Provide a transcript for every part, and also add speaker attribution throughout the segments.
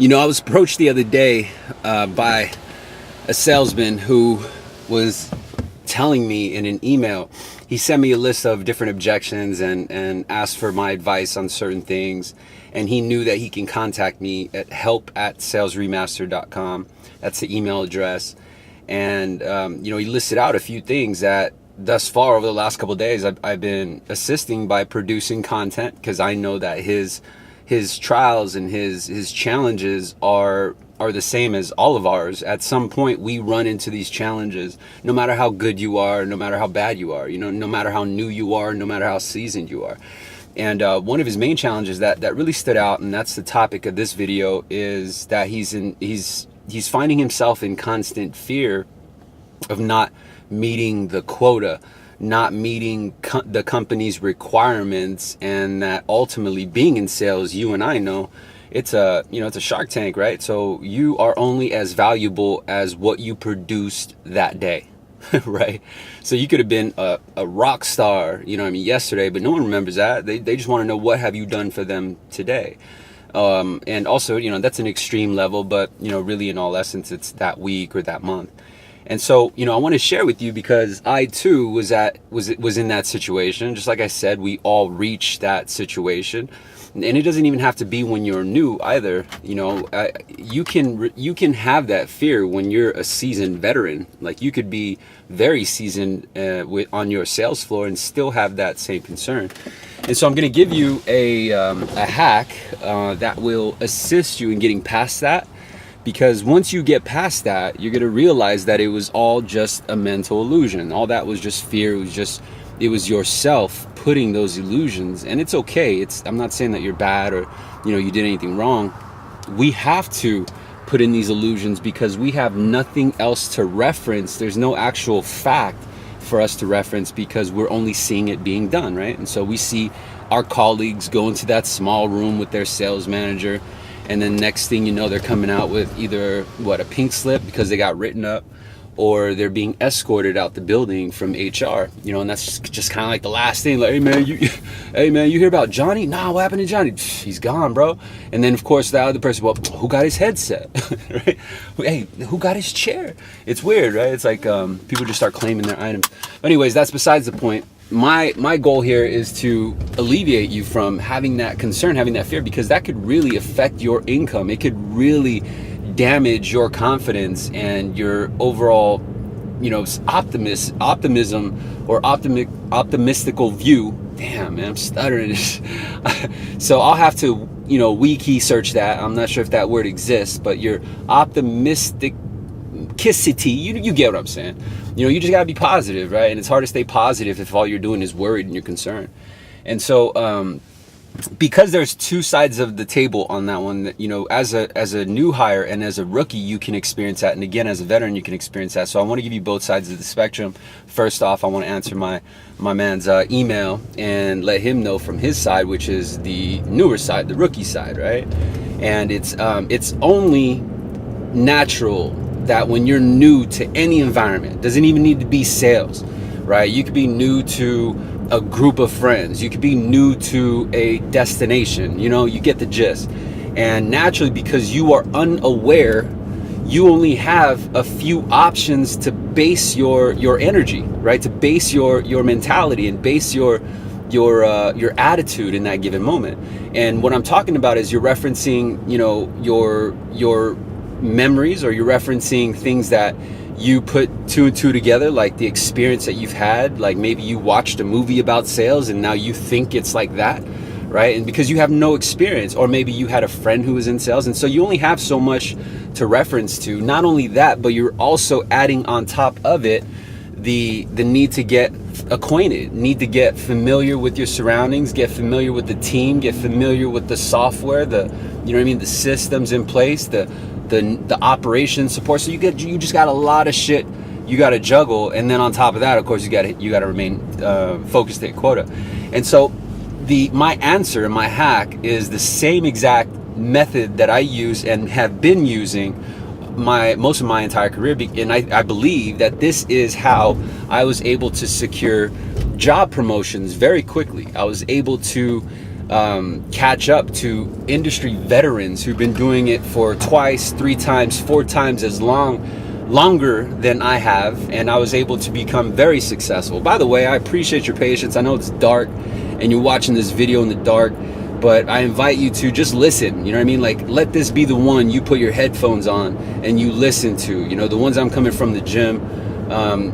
Speaker 1: I was approached the other day by a salesman who was telling me in an email, he sent me a list of different objections and asked for my advice on certain things. And he knew that he can contact me at help@salesremaster.com. That's the email address. And, he listed out a few things that thus far over the last couple of days I've been assisting by producing content, because I know that his trials and his challenges are the same as all of ours. At some point we run into these challenges, no matter how good you are, no matter how bad you are, no matter how new you are, no matter how seasoned you are. And one of his main challenges that really stood out, and that's the topic of this video, is that he's finding himself in constant fear of not meeting the quota, not meeting the company's requirements, and that ultimately, being in sales, you and I know, it's a Shark Tank, right? So you are only as valuable as what you produced that day. Right? So you could have been a rock star, yesterday, but no one remembers that. They just want to know, what have you done for them today? And also, that's an extreme level, but really in all essence, it's that week or that month. And so, I want to share with you, because I too was in that situation. Just like I said, we all reach that situation. And it doesn't even have to be when you're new either. You can have that fear when you're a seasoned veteran. Like, you could be very seasoned on your sales floor and still have that same concern. And so I'm going to give you a hack that will assist you in getting past that. Because once you get past that, you're going to realize that it was all just a mental illusion. All that was just fear. It was yourself putting those illusions. And it's okay. I'm not saying that you're bad or, you did anything wrong. We have to put in these illusions because we have nothing else to reference. There's no actual fact for us to reference, because we're only seeing it being done, right? And so we see our colleagues go into that small room with their sales manager, and then next thing you know, they're coming out with either a pink slip because they got written up, or they're being escorted out the building from HR, and that's just kind of like the last thing. Like, hey man, you hear about Johnny? Nah, what happened to Johnny? He's gone, bro. And then of course the other person, well, who got his headset? Right? Hey, who got his chair? It's weird, right? It's like people just start claiming their items. But anyways, that's besides the point. My goal here is to alleviate you from having that concern, having that fear, because that could really affect your income. It could really damage your confidence and your overall, optimism or optimistical view. Damn, man, I'm stuttering. So I'll have to, wiki search that. I'm not sure if that word exists, but your optimisticity, you get what I'm saying. You just gotta be positive, right? And it's hard to stay positive if all you're doing is worried and you're concerned. And so, because there's two sides of the table on that one, that as a new hire and as a rookie, you can experience that, and again as a veteran you can experience that. So I want to give you both sides of the spectrum. First off, I want to answer my man's email and let him know from his side, which is the newer side, the rookie side, right? And it's only natural that when you're new to any environment, doesn't even need to be sales, right? You could be new to a group of friends, you could be new to a destination, you get the gist. And naturally, because you are unaware, you only have a few options to base your energy, right? To base your mentality and base your attitude in that given moment. And what I'm talking about is you're referencing, your memories, or you're referencing things that you put two and two together, like the experience that you've had. Like maybe you watched a movie about sales and now you think it's like that, right? And because you have no experience, or maybe you had a friend who was in sales, and so you only have so much to reference to. Not only that, but you're also adding on top of it the need to get acquainted, need to get familiar with your surroundings, get familiar with the team, get familiar with the software, the systems in place, the operation support. So you just got a lot of shit you got to juggle, and then on top of that, of course, you got to remain focused at quota. And so my answer and my hack is the same exact method that I use and have been using most of my entire career, and I believe that this is how I was able to secure job promotions very quickly. I was able to catch up to industry veterans who've been doing it for twice, 3 times, 4 times as longer than I have, and I was able to become very successful. By the way, I appreciate your patience. I know it's dark and you're watching this video in the dark, but I invite you to just listen. You know what I mean? Like, let this be the one you put your headphones on and you listen to. You know, the ones I'm coming from the gym,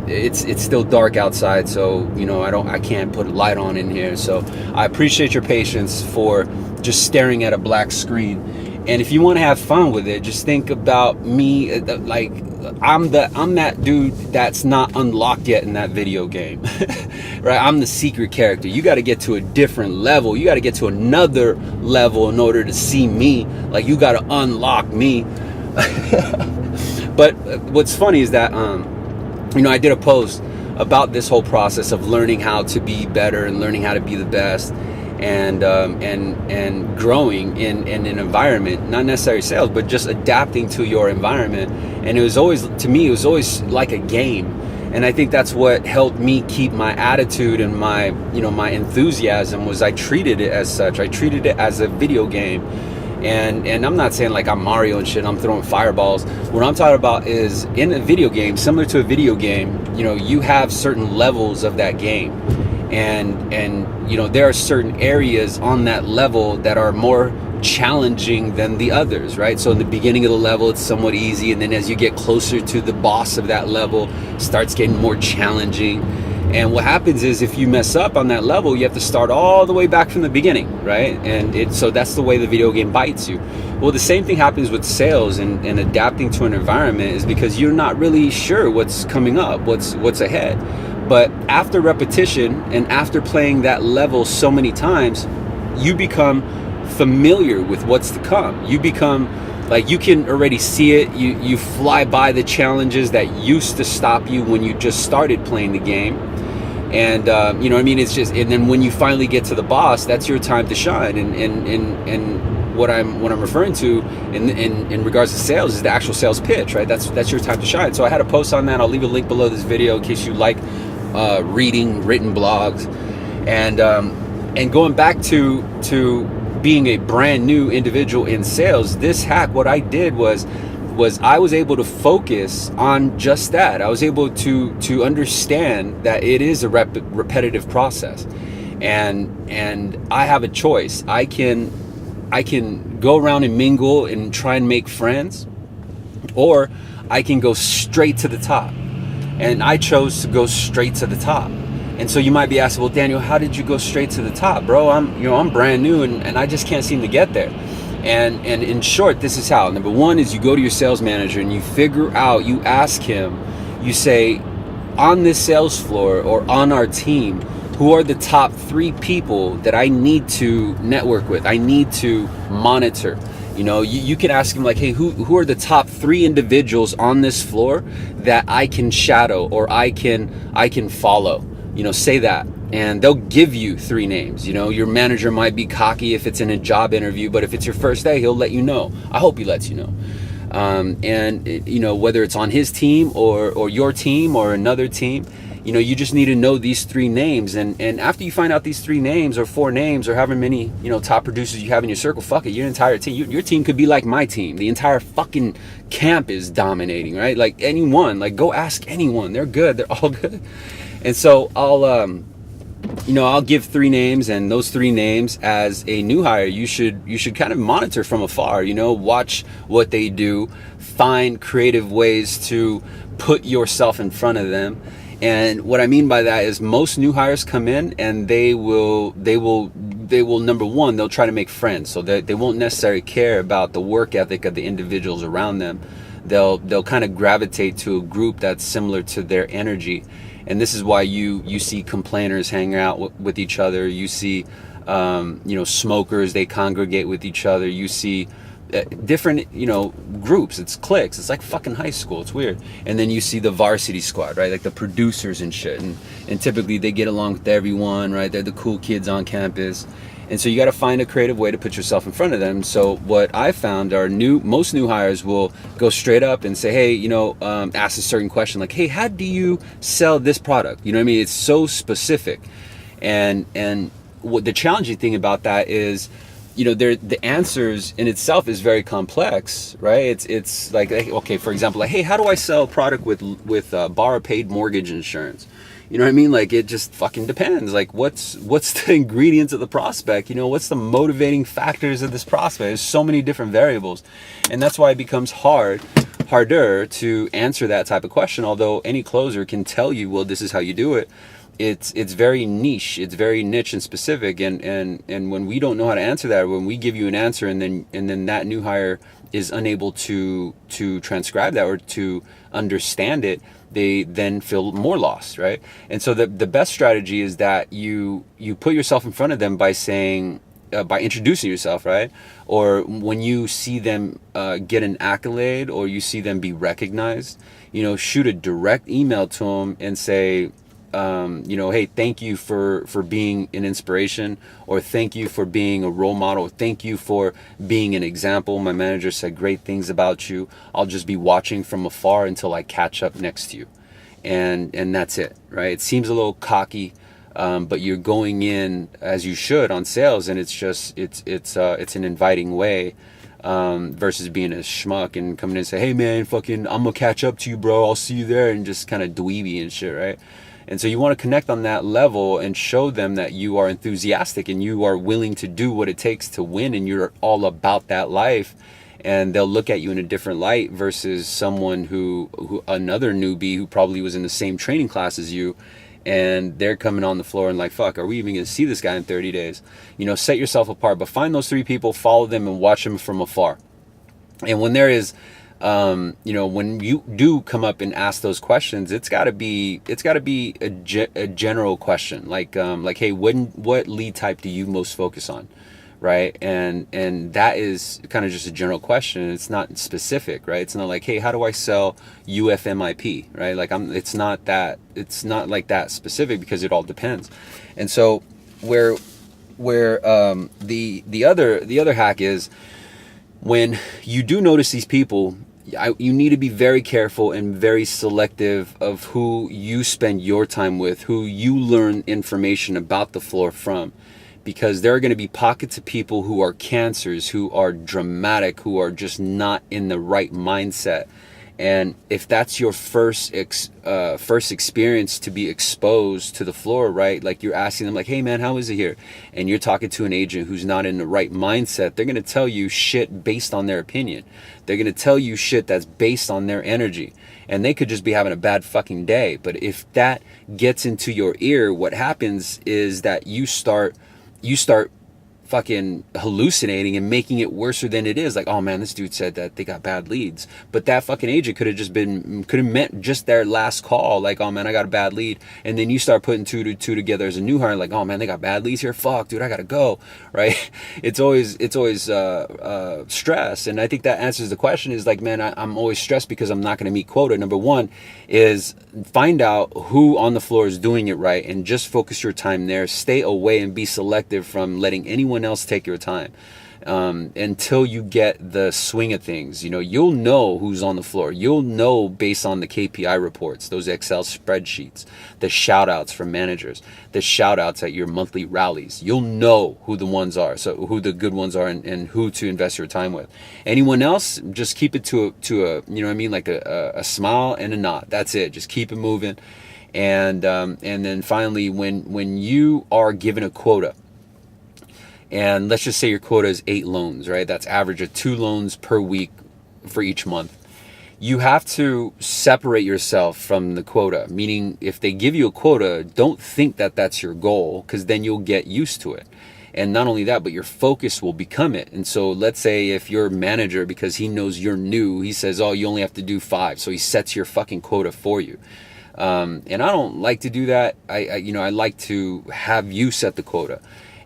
Speaker 1: it's still dark outside, so you know I can't put a light on in here. So I appreciate your patience for just staring at a black screen. And if you want to have fun with it, just think about me like I'm that dude that's not unlocked yet in that video game. Right? I'm the secret character. You got to get to a different level. You got to get to another level in order to see me. Like, you got to unlock me. But what's funny is that you know, I did a post about this whole process of learning how to be better and learning how to be the best, and growing in an environment, not necessarily sales, but just adapting to your environment. And it was always, to me, it was always like a game. And I think that's what helped me keep my attitude and my, you know, my enthusiasm, was I treated it as such. I treated it as a video game. And I'm not saying like I'm Mario and shit, I'm throwing fireballs. What I'm talking about is, in a video game, similar to a video game, you know, you have certain levels of that game. And you know, there are certain areas on that level that are more challenging than the others, right? So in the beginning of the level, it's somewhat easy, and then as you get closer to the boss of that level, it starts getting more challenging. And what happens is, if you mess up on that level, you have to start all the way back from the beginning, right? And so that's the way the video game bites you. Well, the same thing happens with sales and adapting to an environment, is because you're not really sure what's coming up, what's ahead. But after repetition and after playing that level so many times, you become familiar with what's to come. You become like, you can already see it. You fly by the challenges that used to stop you when you just started playing the game. And you know what I mean? It's just, and then when you finally get to the boss, that's your time to shine. And what I'm referring to in regards to sales is the actual sales pitch, right? That's your time to shine. So I had a post on that. I'll leave a link below this video in case you like reading written blogs. And going back to being a brand new individual in sales, this hack, what I did was I was able to focus on just that. I was able to understand that it is a repetitive process, and I have a choice. I can go around and mingle and try and make friends, or I can go straight to the top. And I chose to go straight to the top. And so you might be asking, well, Daniel, how did you go straight to the top, bro? I'm brand new and I just can't seem to get there. And in short, this is how. Number one is, you go to your sales manager and you figure out, you ask him, you say, on this sales floor or on our team, who are the top 3 people that I need to network with, I need to monitor? You know, you can ask him like, hey, who are the top 3 individuals on this floor that I can shadow or I can follow? You know, say that, and they'll give you 3 names. You know, your manager might be cocky if it's in a job interview, but if it's your first day, he'll let you know. I hope he lets you know. And you know, whether it's on his team or your team or another team, you know, you just need to know these 3 names. And after you find out these 3 names or 4 names or however many, you know, top producers you have in your circle, fuck it, your entire team, your team could be like my team. The entire fucking camp is dominating, right? Like, anyone, like, go ask anyone. They're good. They're all good. And so I'll give 3 names, and those 3 names, as a new hire, you should kind of monitor from afar, you know, watch what they do, find creative ways to put yourself in front of them. And what I mean by that is, most new hires come in and they will number one, they'll try to make friends. So they won't necessarily care about the work ethic of the individuals around them. They'll kind of gravitate to a group that's similar to their energy. And this is why you see complainers hanging out with each other. You see, you know, smokers, they congregate with each other. You see different, you know, groups. It's cliques. It's like fucking high school. It's weird. And then you see the varsity squad, right? Like the producers and shit. And typically they get along with everyone, right? They're the cool kids on campus. And so you got to find a creative way to put yourself in front of them. So what I found are most new hires will go straight up and say, hey, you know, ask a certain question like, hey, how do you sell this product? You know what I mean? It's so specific. And what the challenging thing about that is, the answers in itself is very complex, right? It's like, okay, for example, like, hey, how do I sell a product with borrow paid mortgage insurance? You know what I mean? Like, it just fucking depends. Like, what's the ingredients of the prospect? What's the motivating factors of this prospect? There's so many different variables, and that's why it becomes harder to answer that type of question. Although any closer can tell you, well, this is how you do it. It's very niche, it's very niche and specific, and when we don't know how to answer that, when we give you an answer and then that new hire is unable to transcribe that or to understand it, they then feel more lost, right? And so the best strategy is that you put yourself in front of them by saying, by introducing yourself, right? Or when you see them get an accolade, or you see them be recognized, shoot a direct email to them and say, hey, thank you for being an inspiration, or thank you for being a role model, thank you for being an example. My manager said great things about you. I'll just be watching from afar until I catch up next to you. And that's it, right? It seems a little cocky, but you're going in as you should on sales, and it's an inviting way, versus being a schmuck and coming in and say, hey man, fucking, I'm gonna catch up to you, bro, I'll see you there, and just kind of dweeby and shit, right? And so you want to connect on that level and show them that you are enthusiastic and you are willing to do what it takes to win, and you're all about that life. And they'll look at you in a different light versus someone who another newbie who probably was in the same training class as you, and they're coming on the floor and like, fuck, are we even going to see this guy in 30 days? Set yourself apart, but find those 3 people, follow them, and watch them from afar. And when there is when you do come up and ask those questions, it's got to be a general question, like hey, what lead type do you most focus on, right? And that is kind of just a general question. It's not specific, right? It's not like, hey, how do I sell UFMIP, right? Like, it's not like that specific, because it all depends. And so where the other hack is, when you do notice these people, you need to be very careful and very selective of who you spend your time with, who you learn information about the floor from, because there are going to be pockets of people who are cancers, who are dramatic, who are just not in the right mindset. And if that's your first experience to be exposed to the floor, right? Like, you're asking them like, hey man, how is it here? And you're talking to an agent who's not in the right mindset. They're going to tell you shit based on their opinion. They're going to tell you shit that's based on their energy. And they could just be having a bad fucking day. But if that gets into your ear, what happens is that you start fucking hallucinating and making it worse than it is. Like, oh man, this dude said that they got bad leads, but that fucking agent could have meant just their last call, like, oh man, I got a bad lead. And then you start putting two together as a new hire, like, oh man, they got bad leads here, fuck dude, I gotta go, right? It's always stress. And I think that answers the question, is like, man, I'm always stressed because I'm not going to meet quota. Number one is find out who on the floor is doing it right, and just focus your time there. Stay away and be selective from letting anyone else take your time, until you get the swing of things. You'll know who's on the floor. You'll know based on the KPI reports, those Excel spreadsheets, the shout outs from managers, the shout outs at your monthly rallies. You'll know who the ones are, so who the good ones are, and who to invest your time with. Anyone else, just keep it to a like a smile and a nod. That's it. Just keep it moving. And then finally, when you are given a quota, and let's just say your quota is 8 loans, right? That's average of 2 loans per week for each month. You have to separate yourself from the quota, meaning if they give you a quota, don't think that that's your goal, because then you'll get used to it. And not only that, but your focus will become it. And so let's say if your manager, because he knows you're new, he says, oh, you only have to do 5. So he sets your fucking quota for you. And I don't like to do that. I like to have you set the quota.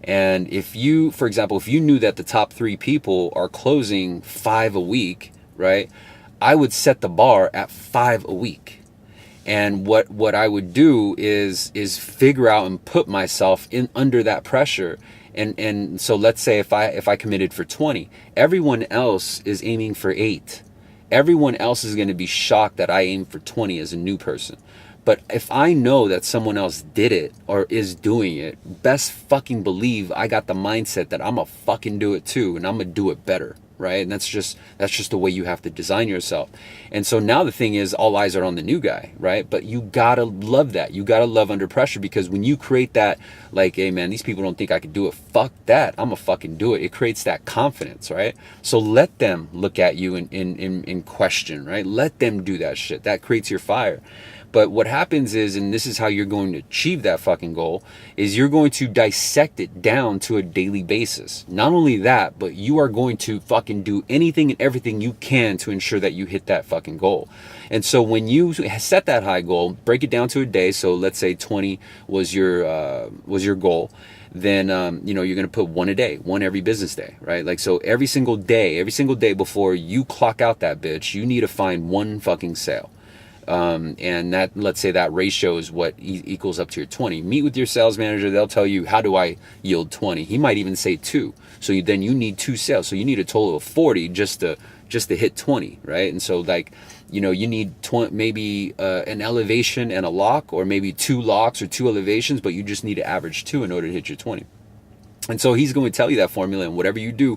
Speaker 1: And if you, for example, if you knew that the top 3 people are closing 5 a week, right? I would set the bar at 5 a week. And what I would do is figure out and put myself in under that pressure. And so let's say if I committed for 20, everyone else is aiming for 8. Everyone else is going to be shocked that I aim for 20 as a new person. But if I know that someone else did it or is doing it, best fucking believe I got the mindset that I'm gonna fucking do it too, and I'm gonna do it better, right? And that's just the way you have to design yourself. And so now the thing is, all eyes are on the new guy, right? But you gotta love that. You gotta love under pressure, because when you create that, like, hey man, these people don't think I could do it. Fuck that. I'm gonna fucking do it. It creates that confidence, right? So let them look at you in question, right? Let them do that shit. That creates your fire. But what happens is, and this is how you're going to achieve that fucking goal, is you're going to dissect it down to a daily basis. Not only that, but you are going to fucking do anything and everything you can to ensure that you hit that fucking goal. And so when you set that high goal, break it down to a day. So let's say 20 was your goal. Then you're going to put one a day, one every business day, right? Like, so every single day before you clock out that bitch, you need to find one fucking sale. And that, let's say that ratio is what equals up to your 20. Meet with your sales manager. They'll tell you, how do I yield 20? He might even say 2. So then you need 2 sales. So you need a total of 40 just to hit 20, right? And so, like, you need maybe an elevation and a lock, or maybe 2 locks or 2 elevations, but you just need to average 2 in order to hit your 20. And so he's going to tell you that formula, and whatever you do,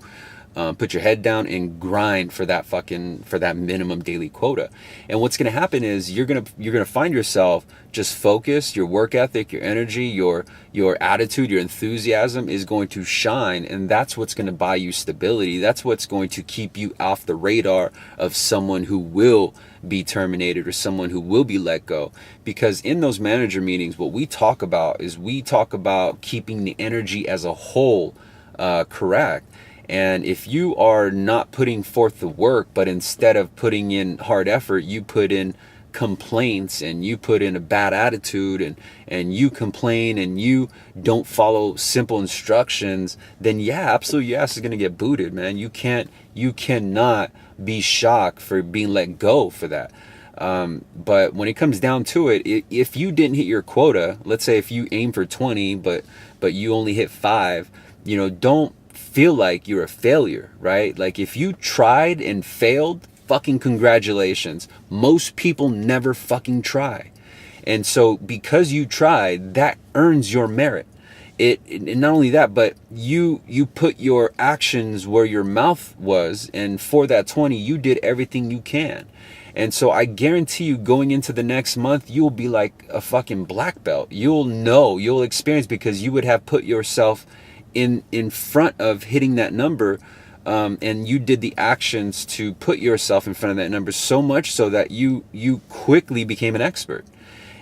Speaker 1: put your head down and grind for that minimum daily quota. And what's going to happen is you're going to find yourself just focused. Your work ethic, your energy, your attitude, your enthusiasm is going to shine, and that's what's going to buy you stability. That's what's going to keep you off the radar of someone who will be terminated or someone who will be let go. Because in those manager meetings, what we talk about is keeping the energy as a whole correct. And if you are not putting forth the work, but instead of putting in hard effort, you put in complaints and you put in a bad attitude and you complain and you don't follow simple instructions, then yeah, absolutely, your ass is going to get booted, man. You cannot be shocked for being let go for that. But when it comes down to it, if you didn't hit your quota, let's say if you aim for 20, but you only hit 5, don't feel like you're a failure, right? Like, if you tried and failed, fucking congratulations. Most people never fucking try. And so because you tried, that earns your merit. And not only that, but you put your actions where your mouth was, and for that 20, you did everything you can. And so I guarantee you, going into the next month, you'll be like a fucking black belt. You'll experience, because you would have put yourself in front of hitting that number, and you did the actions to put yourself in front of that number, so much so that you quickly became an expert.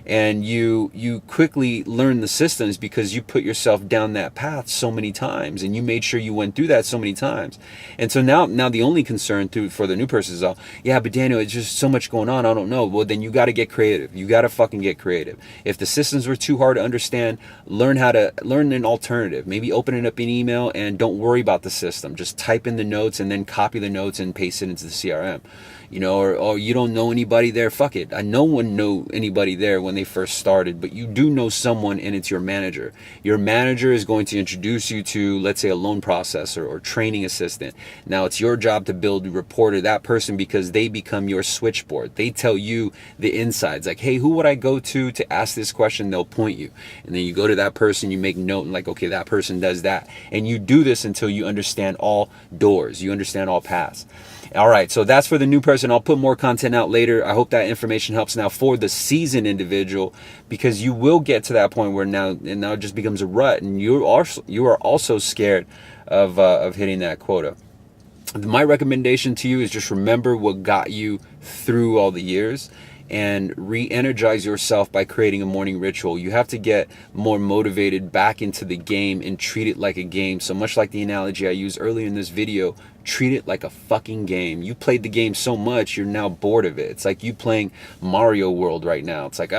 Speaker 1: And you quickly learn the systems because you put yourself down that path so many times, and you made sure you went through that so many times. And so now the only concern for the new person is, yeah, but Daniel, it's just so much going on, I don't know. Well, then you got to get creative. You got to fucking get creative. If the systems were too hard to understand, learn an alternative. Maybe open it up in email and don't worry about the system. Just type in the notes and then copy the notes and paste it into the CRM. Or you don't know anybody there, fuck it. No one knew anybody there when they first started, but you do know someone, and it's your manager. Your manager is going to introduce you to, let's say, a loan processor or training assistant. Now it's your job to build a rapport to that person, because they become your switchboard. They tell you the insides, like, hey, who would I go to ask this question? They'll point you. And then you go to that person, you make note, and like, okay, that person does that. And you do this until you understand all doors. You understand all paths. All right, so that's for the new person. I'll put more content out later. I hope that information helps. Now, for the seasoned individual, because you will get to that point where now it just becomes a rut, and you are also scared of hitting that quota. My recommendation to you is just remember what got you through all the years, and re-energize yourself by creating a morning ritual. You have to get more motivated back into the game and treat it like a game. So much like the analogy I used earlier in this video, treat it like a fucking game. You played the game so much, you're now bored of it. It's like you playing Mario World right now. It's like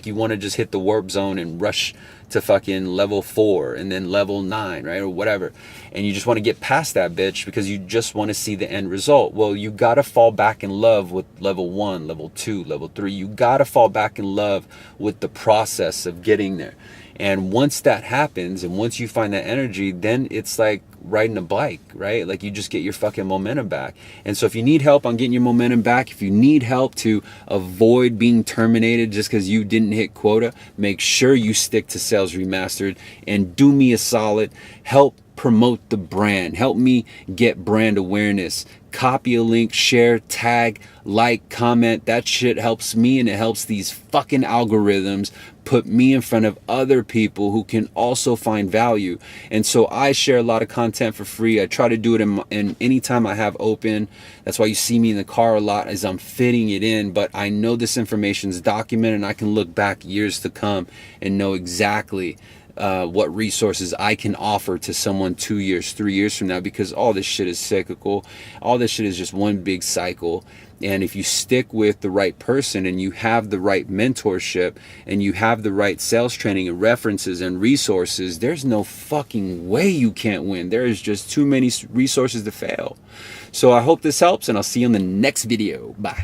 Speaker 1: you want to just hit the warp zone and rush to fucking level 4 and then level 9, right? Or whatever. And you just want to get past that bitch because you just want to see the end result. Well, you got to fall back in love with level 1, level 2, level 3. You got to fall back in love with the process of getting there. And once that happens, and once you find that energy, then it's like riding a bike, right? Like you just get your fucking momentum back. And so if you need help on getting your momentum back, if you need help to avoid being terminated just because you didn't hit quota, make sure you stick to Sales Remastered and do me a solid. Help promote the brand. Help me get brand awareness. Copy a link, share, tag, like, comment. That shit helps me, and it helps these fucking algorithms put me in front of other people who can also find value. And so I share a lot of content for free. I try to do it in any time I have open. That's why you see me in the car a lot, as I'm fitting it in. But I know this information is documented, and I can look back years to come and know exactly what resources I can offer to someone 2 years, 3 years from now, because all this shit is cyclical. All this shit is just one big cycle. And if you stick with the right person and you have the right mentorship and you have the right sales training and references and resources, there's no fucking way you can't win. There is just too many resources to fail. So I hope this helps, and I'll see you in the next video. Bye.